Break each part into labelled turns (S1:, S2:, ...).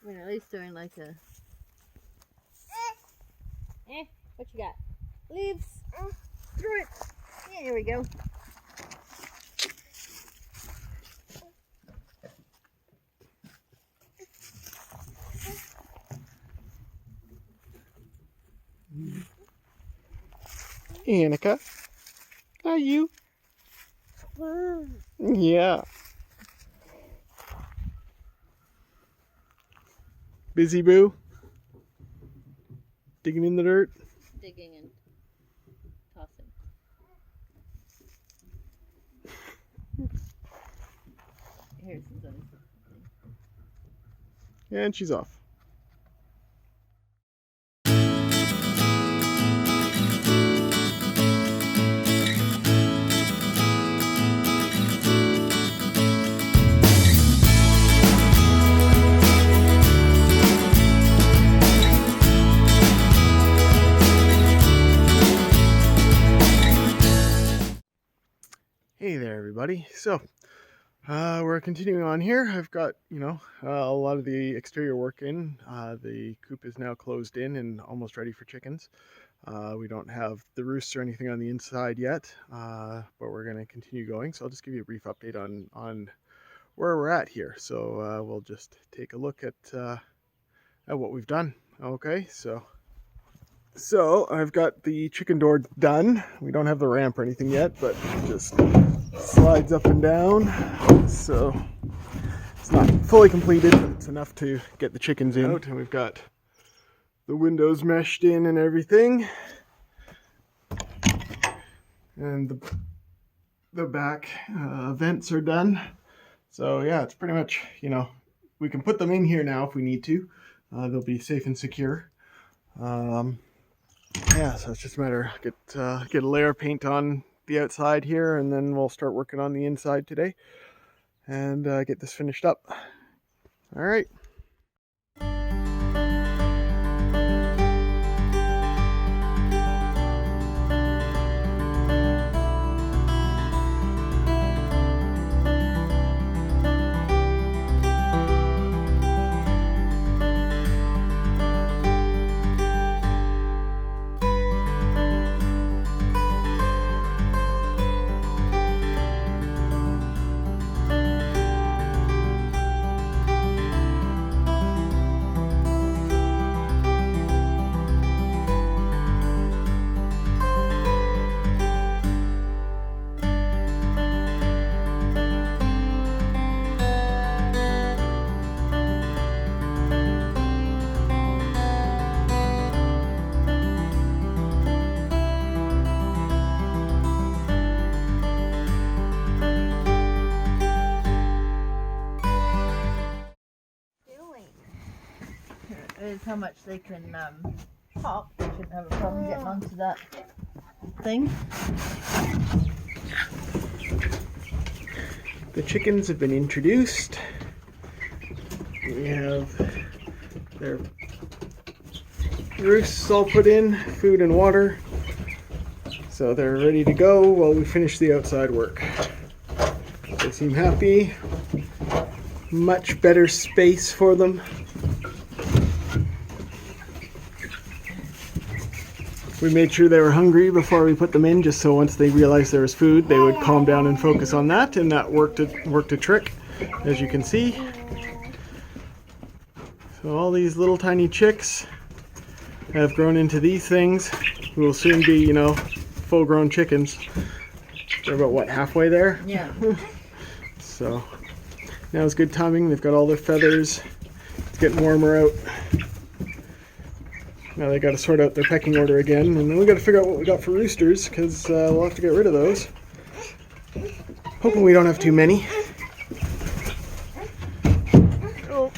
S1: We're at least doing like a... what you got? Leaves? Through it. Yeah, here we go.
S2: Annika, are you? Yeah. Busy Boo? Digging in the dirt?
S1: Digging and tossing. Here's some other stuff.
S2: And she's off. Hey there, everybody. So, we're continuing on here. I've got, a lot of the exterior work in. The coop is now closed in and almost ready for chickens. We don't have the roosts or anything on the inside yet, but we're going to continue going. So I'll just give you a brief update on where we're at here. So we'll just take a look at what we've done. Okay, so I've got the chicken door done. We don't have the ramp or anything yet, but it just slides up and down. So it's not fully completed, but it's enough to get the chickens in. And we've got the windows meshed in and everything. And the back vents are done. So yeah, it's pretty much, we can put them in here now if we need to. They'll be safe and secure. Yeah, so it's just a matter of get a layer of paint on the outside here, and then we'll start working on the inside today and get this finished up. All right.
S1: Is how much they can pop. They shouldn't have a problem getting onto that thing.
S2: The chickens have been introduced. We have their roosts all put in, food and water. So they're ready to go while we finish the outside work. They seem happy. Much better space for them. We made sure they were hungry before we put them in, just so once they realized there was food, they would calm down and focus on that, and that worked a trick, as you can see. So all these little tiny chicks have grown into these things, who will soon be, full-grown chickens. They're about, what, halfway there?
S1: Yeah.
S2: So now it's good timing. They've got all their feathers. It's getting warmer out. Now they got to sort out their pecking order again, and then we got to figure out what we got for roosters, because we'll have to get rid of those. Hoping we don't have too many.
S1: Oh.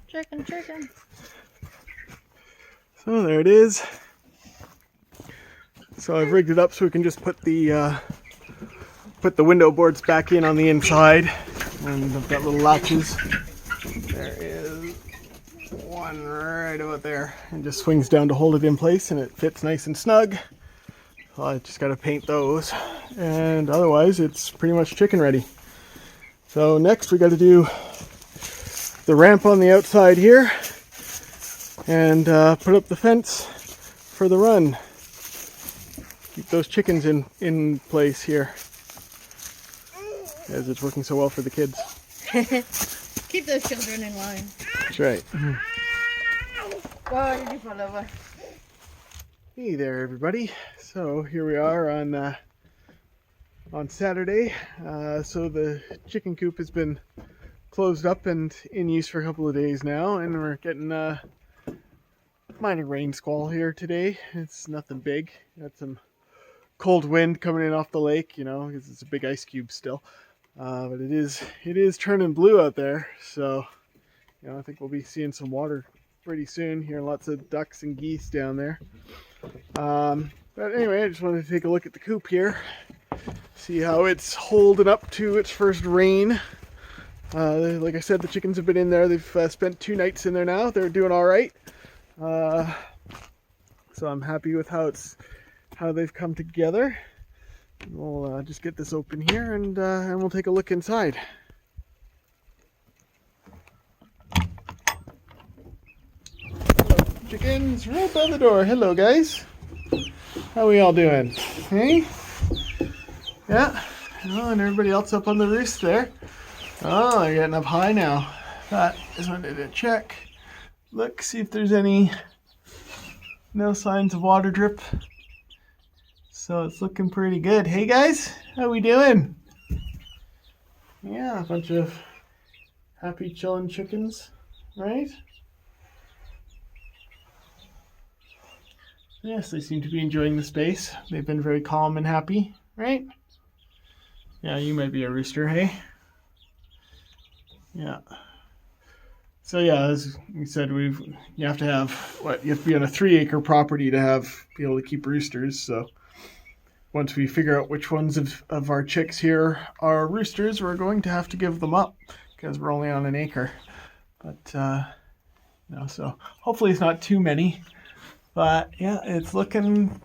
S1: Chicken.
S2: So there it is. So I've rigged it up so we can just put the window boards back in on the inside, and I've got little latches. There is one right about there, and just swings down to hold it in place, and it fits nice and snug. So I just got to paint those, and otherwise it's pretty much chicken ready. So next we got to do the ramp on the outside here, and put up the fence for the run. Keep those chickens in place here, as it's working so well for the kids.
S1: Keep those children in line.
S2: That's right.
S1: Oh, did you fall over?
S2: Hey there, everybody. So here we are on Saturday. So the chicken coop has been closed up and in use for a couple of days now, and we're getting a minor rain squall here today. It's nothing big. Got some cold wind coming in off the lake, you know, because it's a big ice cube still. But it is turning blue out there, so you know, I think we'll be seeing some water pretty soon. Hearing lots of ducks and geese down there. But anyway, I just wanted to take a look at the coop here, see how it's holding up to its first rain. Like I said, the chickens have been in there. They've spent 2 nights in there now. They're doing all right. So I'm happy with how they've come together. We'll just get this open here, and we'll take a look inside. Hello, chickens, right by the door. Hello, guys. How we all doing? Hey? Yeah. Oh, and everybody else up on the roost there. Oh, they're getting up high now. That is when I did a check. Look, see if there's no signs of water drip. So it's looking pretty good. Hey guys, how we doing? Yeah, a bunch of happy chilling chickens, right? Yes, they seem to be enjoying the space. They've been very calm and happy, right? Yeah, you might be a rooster, hey? Yeah. So yeah, as we said, you have to have you have to be on a 3-acre property to be able to keep roosters. So once we figure out which ones of our chicks here are roosters, we're going to have to give them up because we're only on an acre. But so hopefully it's not too many. But yeah, it's looking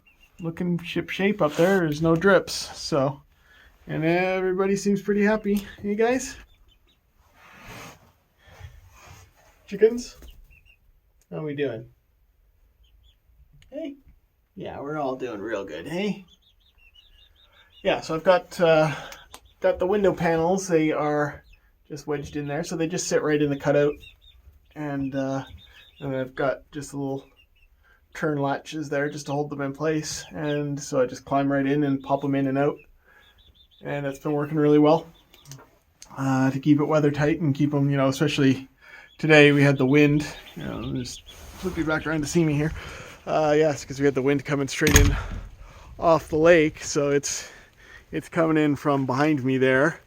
S2: ship shape up there. There's no drips, so, and everybody seems pretty happy. Hey guys, chickens, how we doing? Hey, yeah, we're all doing real good. Hey. Yeah, so I've got the window panels. They are just wedged in there, so they just sit right in the cutout, and I've got just a little turn latches there just to hold them in place, and so I just climb right in and pop them in and out, and it's been working really well to keep it weather tight and keep them, you know, especially today we had the wind. You know, just flip you back around to see me here. Yes, because we had the wind coming straight in off the lake, so it's coming in from behind me there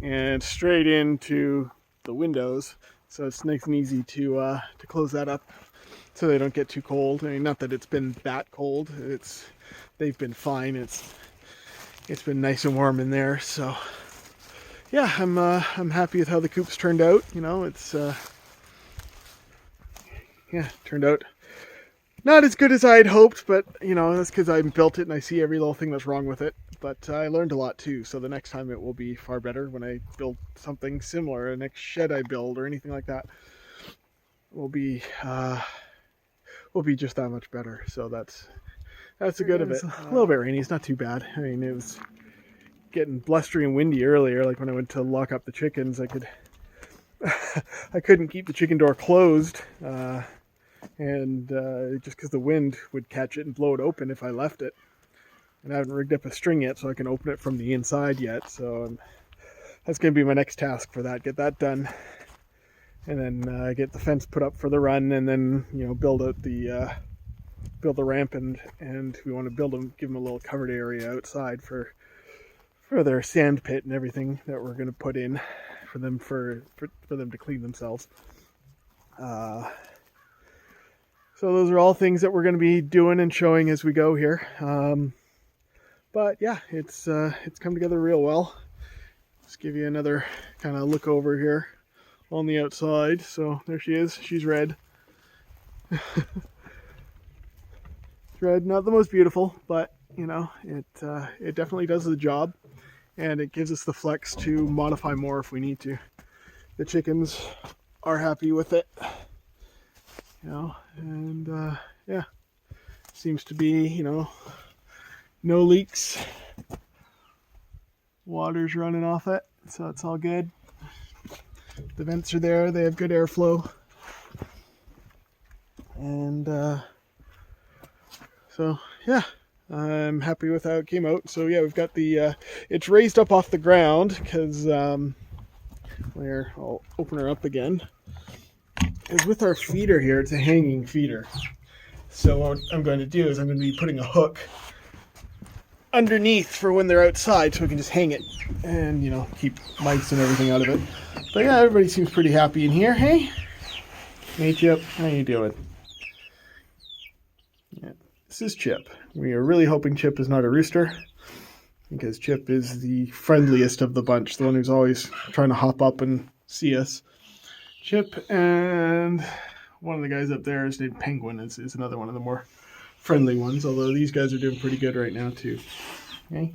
S2: and straight into the windows, so it's nice and easy to close that up so they don't get too cold. I mean, not that it's been that cold. They've been fine. It's been nice and warm in there. So yeah, I'm happy with how the coop's turned out. You know, it's turned out not as good as I had hoped, but you know, that's because I built it and I see every little thing that's wrong with it. But I learned a lot too, so the next time it will be far better when I build something similar. The next shed I build or anything like that will be just that much better. So that's the good of it. A little bit rainy. It's not too bad. I mean, it was getting blustery and windy earlier. Like when I went to lock up the chickens, I couldn't keep the chicken door closed. And just because the wind would catch it and blow it open if I left it. And I haven't rigged up a string yet, so I can open it from the inside yet. So that's going to be my next task for that. Get that done, and then get the fence put up for the run, and then build out the ramp, and we want to give them a little covered area outside for their sand pit and everything that we're going to put in for them to clean themselves. So those are all things that we're going to be doing and showing as we go here. But yeah, it's come together real well. Just give you another kind of look over here on the outside. So there she is. She's red. Thread, not the most beautiful, but you know, it definitely does the job, and it gives us the flex to modify more if we need to. The chickens are happy with it, you know, and yeah, seems to be, you know, no leaks. Water's running off it, so it's all good. The vents are there, they have good airflow. And so yeah, I'm happy with how it came out. So yeah, we've got the it's raised up off the ground because where I'll open her up again, is with our feeder here. It's a hanging feeder, so what I'm going to do is I'm going to be putting a hook underneath for when they're outside, so we can just hang it and, you know, keep mice and everything out of it. But yeah, everybody seems pretty happy in here. Hey Chip, how you doing? Yeah, this is Chip. We are really hoping Chip is not a rooster, because Chip is the friendliest of the bunch, the one who's always trying to hop up and see us. Chip and one of the guys up there is named Penguin, is another one of the more friendly ones, although these guys are doing pretty good right now too. Okay.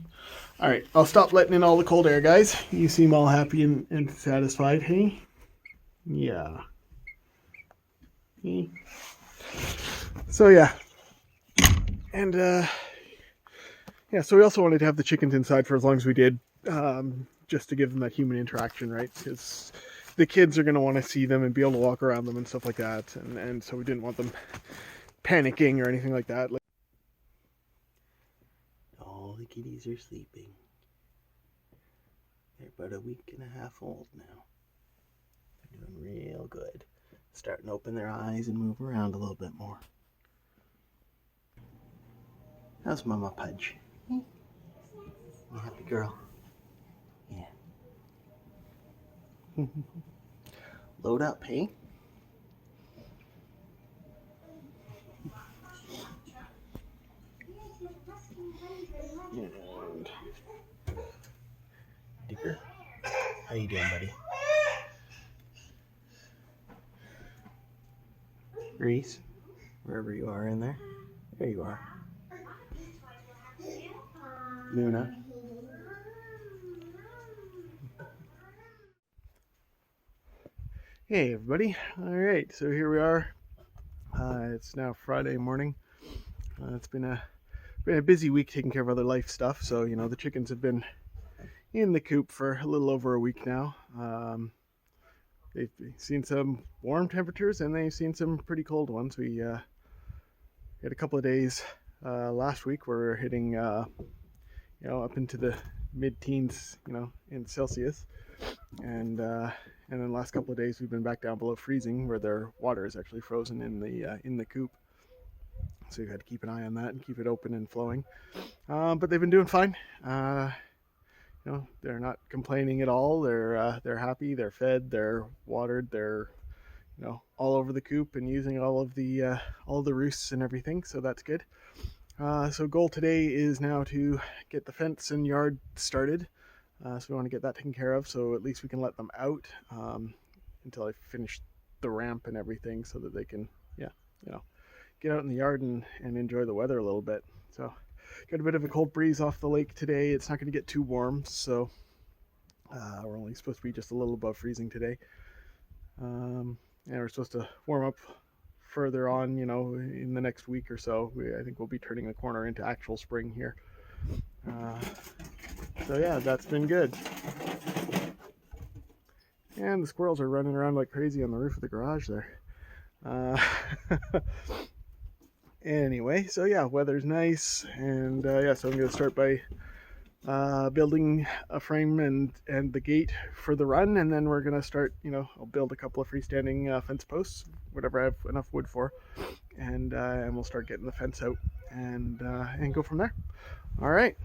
S2: All right, I'll stop letting in all the cold air, guys. You seem all happy and satisfied, hey? Yeah. Okay. So yeah. And yeah, so we also wanted to have the chickens inside for as long as we did, just to give them that human interaction, right? Because the kids are going to want to see them and be able to walk around them and stuff like that, and so we didn't want them panicking or anything like that. All the kitties are sleeping. They're about a week and a half old now. They're doing real good. Starting to open their eyes and move around a little bit more. How's Mama Pudge? You happy girl? Yeah. Load up, hey? And Dicker, how you doing, buddy? Reese, wherever you are in there. There you are. Luna. Hey everybody. Alright, so here we are. It's now Friday morning. It's been a busy week taking care of other life stuff, so you know, the chickens have been in the coop for a little over a week now. They've seen some warm temperatures and they've seen some pretty cold ones. We had a couple of days last week where we were hitting you know, up into the mid-teens, you know, in Celsius, and then the last couple of days we've been back down below freezing, where their water is actually frozen in the coop. So you've got to keep an eye on that and keep it open and flowing. But they've been doing fine. You know, they're not complaining at all. They're happy. They're fed. They're watered. They're, you know, all over the coop and using all the roosts and everything. So that's good. So goal today is now to get the fence and yard started. So we want to get that taken care of, so at least we can let them out until I finish the ramp and everything, so that they can, yeah, you know, get out in the yard and enjoy the weather a little bit. So got a bit of a cold breeze off the lake today. It's not going to get too warm, so we're only supposed to be just a little above freezing today. And we're supposed to warm up further on, you know, in the next week or so. I think we'll be turning the corner into actual spring here. So yeah, that's been good. And the squirrels are running around like crazy on the roof of the garage there. Anyway, so yeah, weather's nice, and yeah, so I'm going to start by building a frame and the gate for the run, and then we're going to start, you know, I'll build a couple of freestanding fence posts, whatever I have enough wood for, and we'll start getting the fence out and go from there. All right.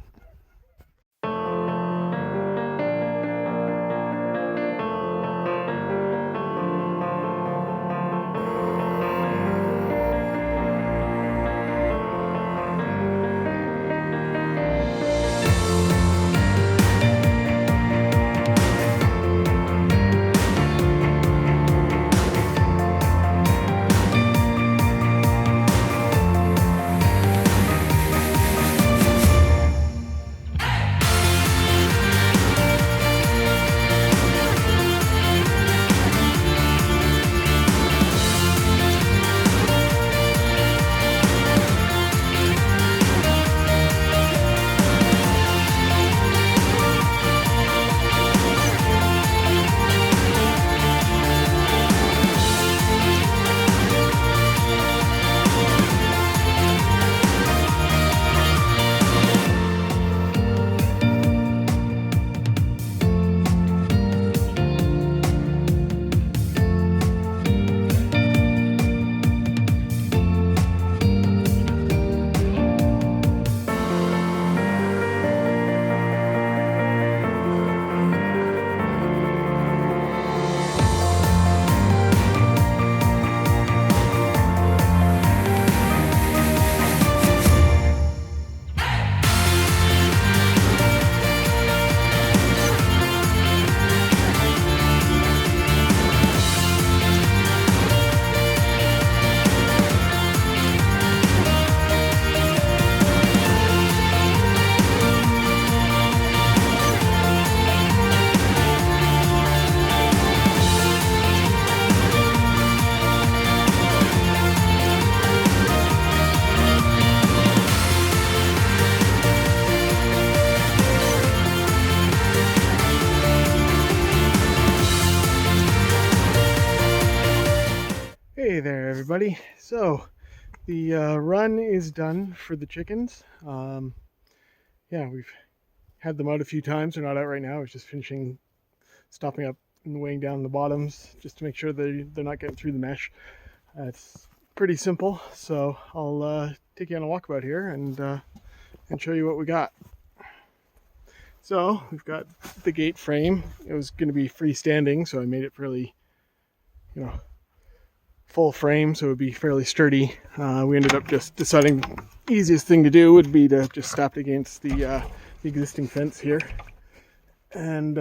S2: Hey there, everybody. So the run is done for the chickens. Yeah, we've had them out a few times. They're not out right now. I was just finishing stopping up and weighing down the bottoms just to make sure they're not getting through the mesh. It's pretty simple, so I'll take you on a walkabout here and show you what we got. So we've got the gate frame. It was going to be freestanding, so I made it fairly, full frame, so it would be fairly sturdy. We ended up just deciding the easiest thing to do would be to just stop it against the existing fence here. And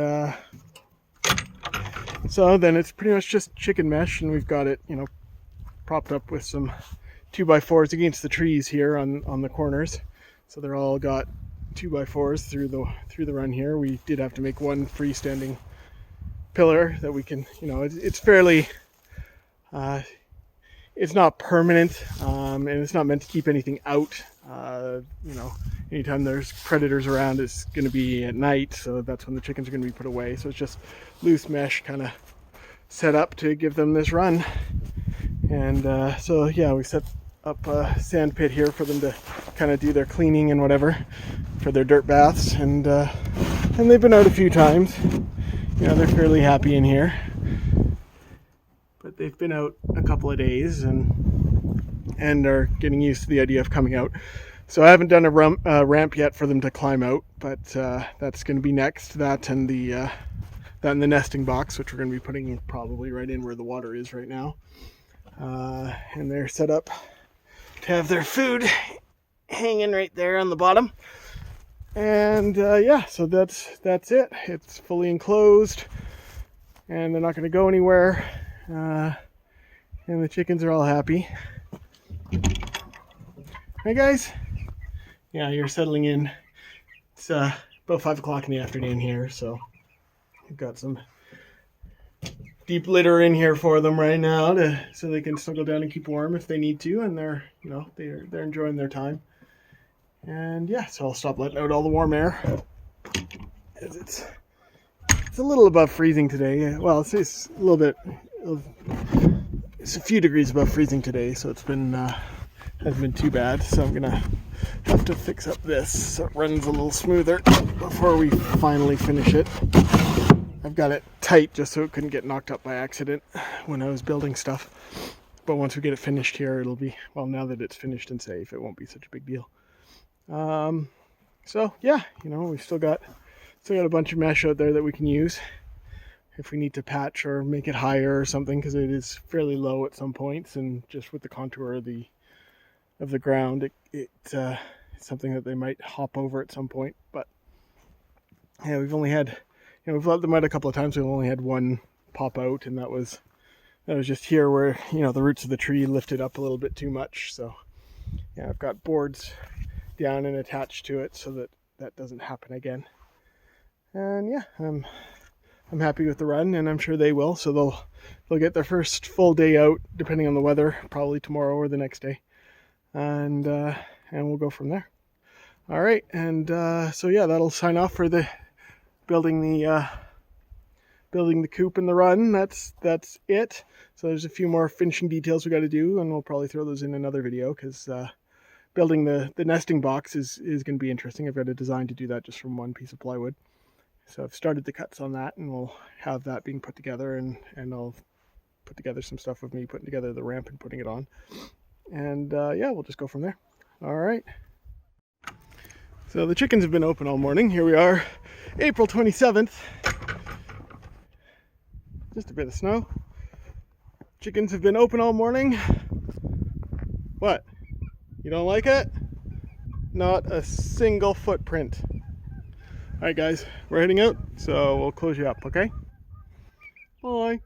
S2: so then it's pretty much just chicken mesh, and we've got it, propped up with some 2x4s against the trees here on the corners. So they're all got 2x4s through the run here. We did have to make one freestanding pillar that we can, it's fairly, it's not permanent, and it's not meant to keep anything out. Anytime there's predators around, it's going to be at night, so that's when the chickens are going to be put away. So it's just loose mesh kind of set up to give them this run. And so yeah, we set up a sand pit here for them to kind of do their cleaning and whatever for their dirt baths, and they've been out a few times. They're fairly happy in here, but they've been out a couple of days and are getting used to the idea of coming out. So I haven't done a ramp yet for them to climb out, but that's going to be next. That and the nesting box, which we're going to be putting probably right in where the water is right now. And they're set up to have their food hanging right there on the bottom. And yeah, so that's it. It's fully enclosed, and they're not going to go anywhere. And the chickens are all happy. Hey guys. Yeah, you're settling in. It's about 5 o'clock in the afternoon here, so we've got some deep litter in here for them right now so they can snuggle down and keep warm if they need to, and they're enjoying their time. And yeah, so I'll stop letting out all the warm air, as it's a little above freezing today. Well, it's a little bit, it's a few degrees above freezing today, so it's been hasn't been too bad. So I'm gonna have to fix up this so it runs a little smoother before we finally finish it. I've got it tight just so it couldn't get knocked up by accident when I was building stuff. But once we get it finished here, it'll be, well, now that it's finished and safe, it won't be such a big deal. So yeah, we've still got a bunch of mesh out there that we can use if we need to patch or make it higher or something, because it is fairly low at some points, and just with the contour of the ground, it's something that they might hop over at some point. But yeah, we've only had, we've let them out a couple of times. We've only had one pop out, and that was just here where, the roots of the tree lifted up a little bit too much. So yeah, I've got boards down and attached to it so that doesn't happen again. And yeah, I'm happy with the run, and I'm sure they will. So they'll get their first full day out, depending on the weather, probably tomorrow or the next day. And we'll go from there. All right, and so yeah, that'll sign off for the building the coop and the run. That's it. So there's a few more finishing details we got to do, and we'll probably throw those in another video, because building the nesting box is going to be interesting. I've got a design to do that just from one piece of plywood. So I've started the cuts on that, and we'll have that being put together, and I'll put together some stuff with me putting together the ramp and putting it on. And yeah, we'll just go from there. All right. So the chickens have been open all morning. Here we are, April 27th. Just a bit of snow. Chickens have been open all morning. What? You don't like it? Not a single footprint. All right, guys, we're heading out, so we'll close you up, okay? Bye.